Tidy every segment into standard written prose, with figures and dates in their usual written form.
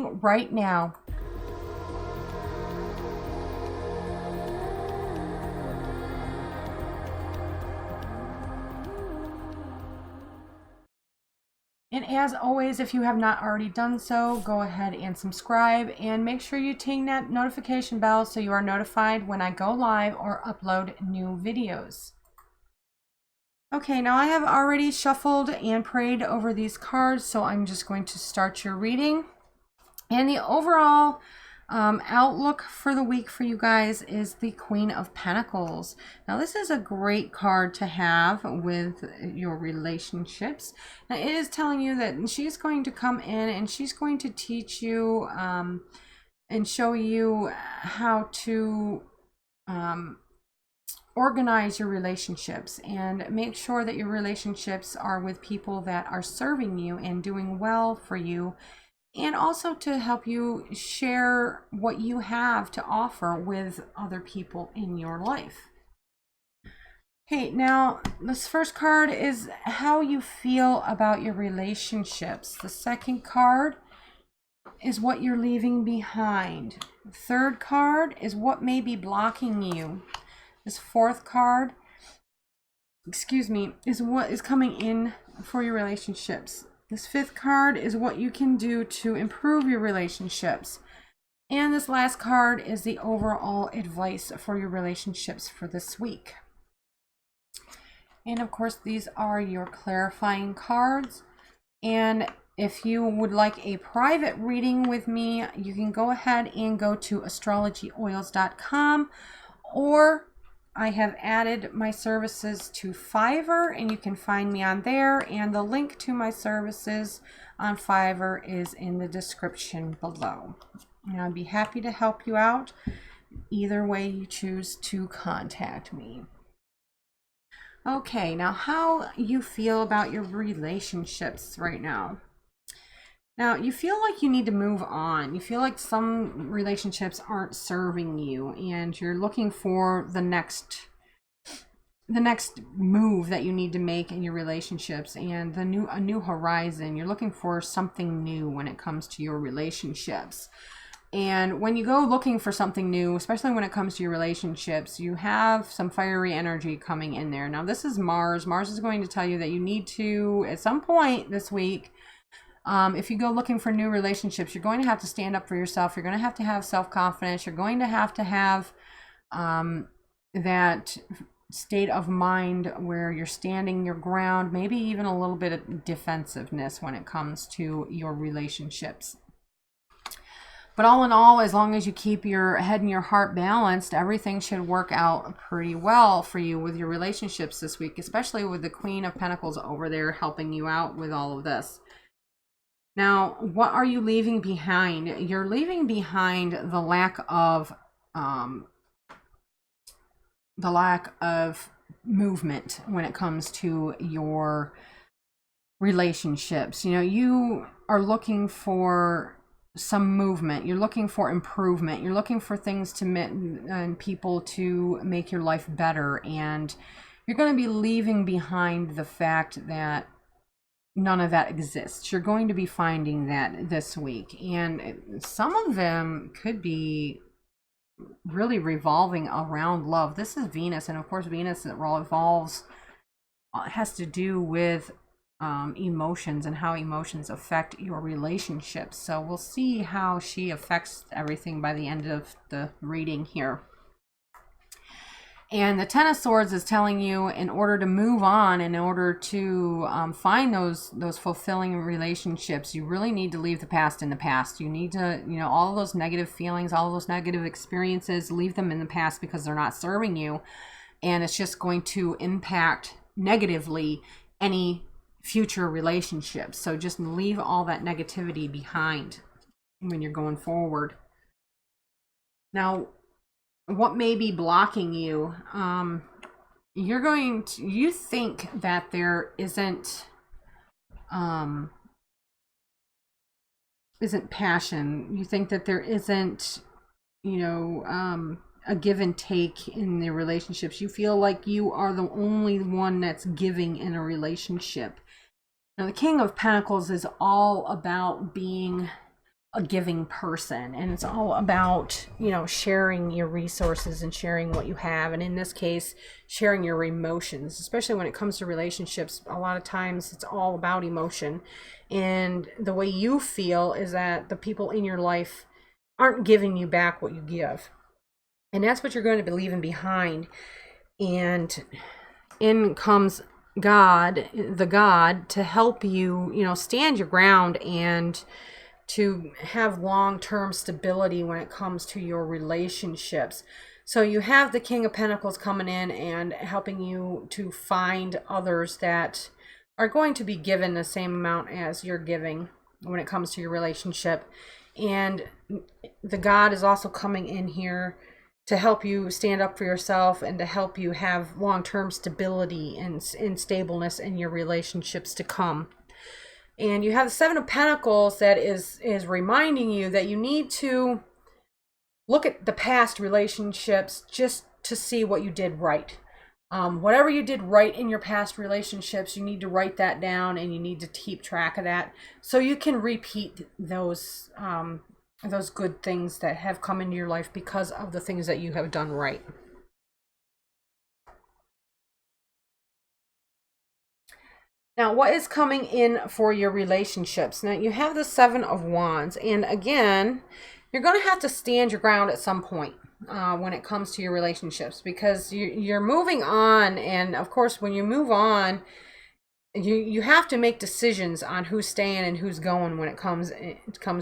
reading right now. And as always, if you have not already done so, go ahead and subscribe and make sure you ting that notification bell so you are notified when I go live or upload new videos. Okay, now I have already shuffled and prayed over these cards, so I'm just going to start your reading. And the overall outlook for the week for you guys is the Queen of Pentacles. Now this is a great card to have with your relationships. Now it is telling you that she's going to come in and she's going to teach you and show you how to organize your relationships and make sure that your relationships are with people that are serving you and doing well for you, and also to help you share what you have to offer with other people in your life. Okay, now this first card is how you feel about your relationships. The second card is what you're leaving behind. The third card is what may be blocking you. This fourth card, is what is coming in for your relationships. This fifth card is what you can do to improve your relationships. And this last card is the overall advice for your relationships for this week. And of course, these are your clarifying cards. And if you would like a private reading with me, you can go ahead and go to astrologyoils.com, or I have added my services to Fiverr, and you can find me on there, and the link to my services on Fiverr is in the description below. And I'd be happy to help you out either way you choose to contact me. Okay, now how you feel about your relationships right now. Now, you feel like you need to move on. You feel like some relationships aren't serving you and you're looking for the next move that you need to make in your relationships and a new horizon. You're looking for something new when it comes to your relationships. And when you go looking for something new, especially when it comes to your relationships, you have some fiery energy coming in there. Now, this is Mars. Mars is going to tell you that you need to, at some point this week, if you go looking for new relationships, you're going to have to stand up for yourself. You're going to have self-confidence. You're going to have that state of mind where you're standing your ground, maybe even a little bit of defensiveness when it comes to your relationships. But all in all, as long as you keep your head and your heart balanced, everything should work out pretty well for you with your relationships this week, especially with the Queen of Pentacles over there helping you out with all of this. Now, what are you leaving behind? You're leaving behind the lack of movement when it comes to your relationships. You know, you are looking for some movement. You're looking for improvement. You're looking for things to and people to make your life better. And you're going to be leaving behind the fact that none of that exists. You're going to be finding that this week. And some of them could be really revolving around love. This is Venus. And of course, Venus has to do with emotions and how emotions affect your relationships. So we'll see how she affects everything by the end of the reading here. And the Ten of Swords is telling you, in order to move on, in order to find those fulfilling relationships, you really need to leave the past in the past. You need to, all of those negative feelings, all of those negative experiences, leave them in the past because they're not serving you. And it's just going to impact negatively any future relationships. So just leave all that negativity behind when you're going forward. Now, what may be blocking you? You think that there isn't passion. You think that there isn't, a give and take in the relationships. You feel like you are the only one that's giving in a relationship. Now, the King of Pentacles is all about being a giving person, and it's all about, you know, sharing your resources and sharing what you have, and in this case sharing your emotions, especially when it comes to relationships. A lot of times it's all about emotion, and the way you feel is that the people in your life aren't giving you back what you give, and that's what you're going to be leaving behind. And in comes God, the God, to help you, you know, stand your ground and to have long-term stability when it comes to your relationships. So you have the King of Pentacles coming in and helping you to find others that are going to be given the same amount as you're giving when it comes to your relationship. And the God is also coming in here to help you stand up for yourself and to help you have long-term stability and stableness in your relationships to come. And you have the Seven of Pentacles that is reminding you that you need to look at the past relationships just to see what you did right. Whatever you did right in your past relationships, you need to write that down, and you need to keep track of that so you can repeat those good things that have come into your life because of the things that you have done right. Now, what is coming in for your relationships? Now, you have the Seven of Wands. And again, you're going to have to stand your ground at some point when it comes to your relationships, because you're moving on. And of course, when you move on, you have to make decisions on who's staying and who's going when it comes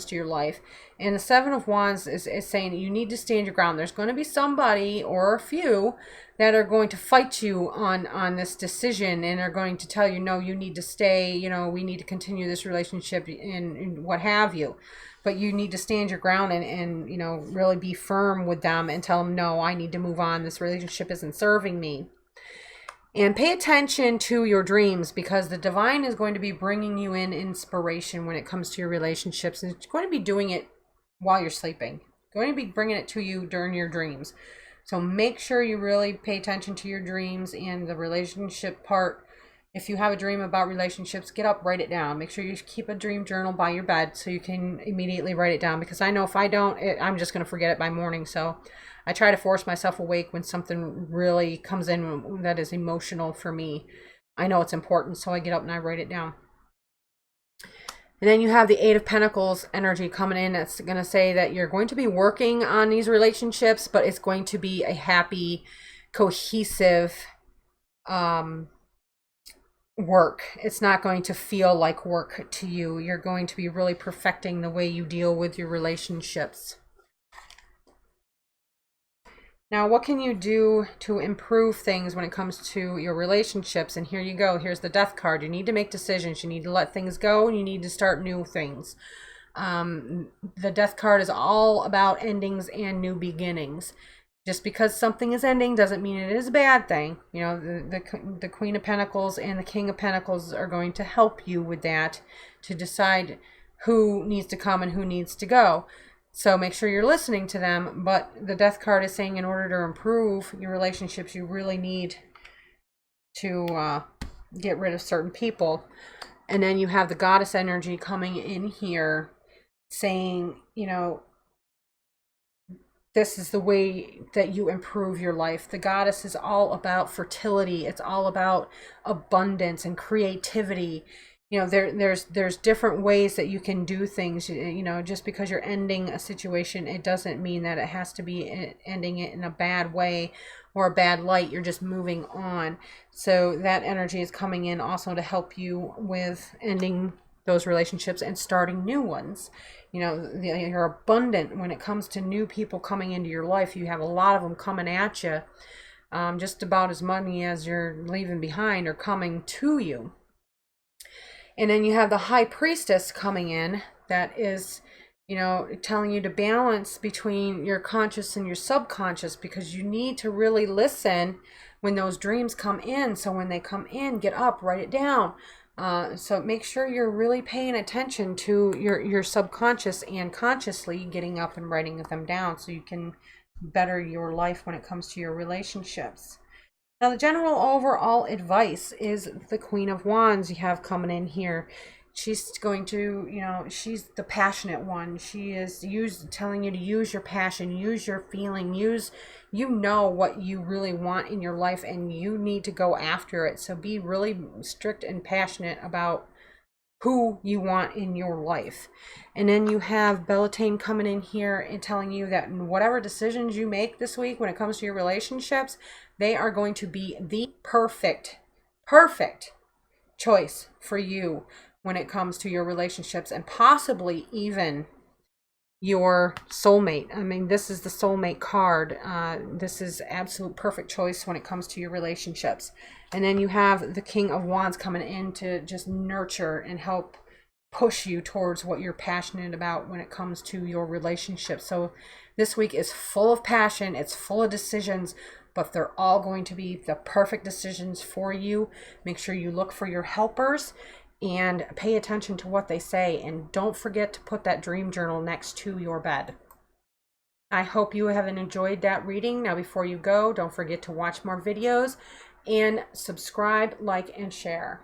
to your life. And the Seven of Wands is saying you need to stand your ground. There's going to be somebody or a few that are going to fight you on this decision and are going to tell you, no, you need to stay, you know, we need to continue this relationship and what have you. But you need to stand your ground and you know, really be firm with them and tell them, no, I need to move on. This relationship isn't serving me. And pay attention to your dreams, because the divine is going to be bringing you in inspiration when it comes to your relationships. And it's going to be doing it while you're sleeping. Going to be bringing it to you during your dreams. So make sure you really pay attention to your dreams and the relationship part. If you have a dream about relationships, get up, write it down. Make sure you keep a dream journal by your bed so you can immediately write it down. Because I know if I don't, I'm just going to forget it by morning. So I try to force myself awake when something really comes in that is emotional for me. I know it's important, so I get up and I write it down. And then you have the Eight of Pentacles energy coming in. That's going to say that you're going to be working on these relationships, but it's going to be a happy, cohesive work. It's not going to feel like work to you. You're going to be really perfecting the way you deal with your relationships. Now, what can you do to improve things when it comes to your relationships? And here you go. Here's the Death card. You need to make decisions. You need to let things go, and you need to start new things. The Death card is all about endings and new beginnings. Just because something is ending doesn't mean it is a bad thing. You know, the Queen of Pentacles and the King of Pentacles are going to help you with that, to decide who needs to come and who needs to go. So make sure you're listening to them. But the Death card is saying in order to improve your relationships, you really need to get rid of certain people. And then you have the Goddess energy coming in here saying, you know, this is the way that you improve your life. The Goddess is all about fertility. It's all about abundance and creativity. You know, there's different ways that you can do things. You know, just because you're ending a situation, it doesn't mean that it has to be ending it in a bad way or a bad light. You're just moving on. So that energy is coming in also to help you with ending those relationships and starting new ones. You know, you're abundant when it comes to new people coming into your life. You have a lot of them coming at you. Just about as many as you're leaving behind are coming to you. And then you have the High Priestess coming in that is, you know, telling you to balance between your conscious and your subconscious, because you need to really listen when those dreams come in. So when they come in, get up, write it down. So make sure you're really paying attention to your subconscious and consciously getting up and writing them down so you can better your life when it comes to your relationships. Now, the general overall advice is the Queen of Wands you have coming in here. She's going to, you know, she's the passionate one. She is telling you to use your passion, use your feeling, you know what you really want in your life, and you need to go after it. So be really strict and passionate about who you want in your life. And then you have Bellatane coming in here and telling you that whatever decisions you make this week when it comes to your relationships, they are going to be the perfect choice for you when it comes to your relationships, and possibly even your soulmate. I mean, this is the soulmate card. This is absolute perfect choice when it comes to your relationships. And then you have the King of Wands coming in to just nurture and help push you towards what you're passionate about when it comes to your relationship. So this week is full of passion. It's full of decisions, but they're all going to be the perfect decisions for you. Make sure you look for your helpers and pay attention to what they say. And don't forget to put that dream journal next to your bed. I hope you have enjoyed that reading. Now, before you go, don't forget to watch more videos and subscribe, like, and share.